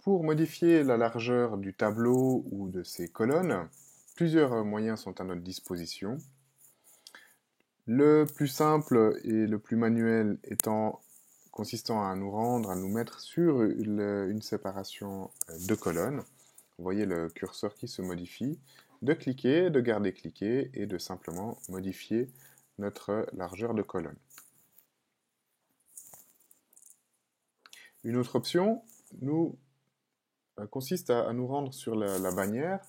Pour modifier la largeur du tableau ou de ses colonnes, plusieurs moyens sont à notre disposition. Le plus simple et le plus manuel consistant à nous mettre sur une séparation de colonnes. Vous voyez le curseur qui se modifie, de cliquer, de garder cliqué et de simplement modifier notre largeur de colonne. Une autre option consiste à nous rendre sur la bannière.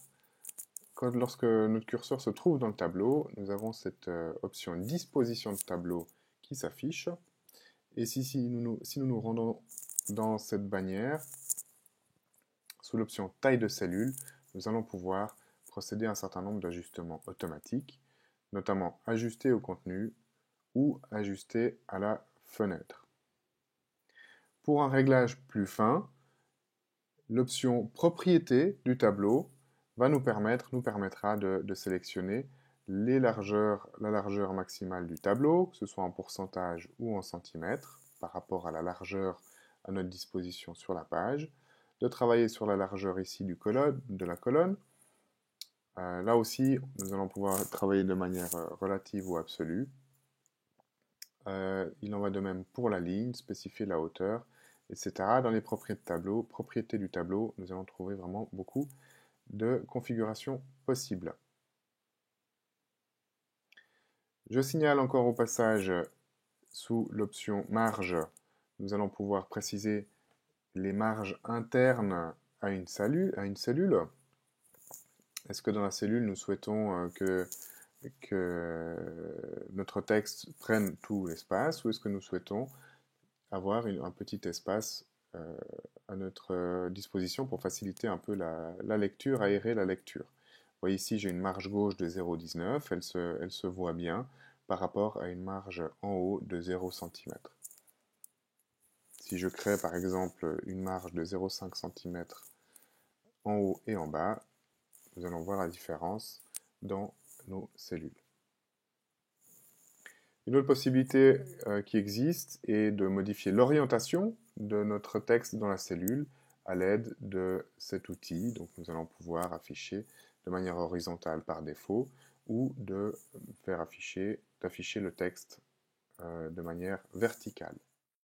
Lorsque notre curseur se trouve dans le tableau, nous avons cette option disposition de tableau qui s'affiche. Et si nous nous rendons dans cette bannière, sous l'option taille de cellule, nous allons pouvoir procéder à un certain nombre d'ajustements automatiques, notamment ajuster au contenu ou ajuster à la fenêtre. Pour un réglage plus fin, l'option propriété du tableau nous permettra de sélectionner la largeur maximale du tableau, que ce soit en pourcentage ou en centimètres, par rapport à la largeur à notre disposition sur la page, de travailler sur la largeur ici de la colonne. Là aussi, nous allons pouvoir travailler de manière relative ou absolue. Il en va de même pour la ligne, spécifier la hauteur, etc. Dans les propriétés du tableau, nous allons trouver vraiment beaucoup de configurations possibles. Je signale encore au passage, sous l'option marge, nous allons pouvoir préciser les marges internes à une cellule. Est-ce que dans la cellule, nous souhaitons que notre texte prenne tout l'espace, ou est-ce que nous souhaitons avoir un petit espace à notre disposition pour faciliter un peu la lecture, aérer la lecture. Vous voyez ici, j'ai une marge gauche de 0,19, elle se voit bien par rapport à une marge en haut de 0 cm. Si je crée par exemple une marge de 0,5 cm en haut et en bas, nous allons voir la différence dans nos cellules. Une autre possibilité qui existe est de modifier l'orientation de notre texte dans la cellule à l'aide de cet outil. Donc nous allons pouvoir afficher de manière horizontale par défaut ou d'afficher le texte de manière verticale.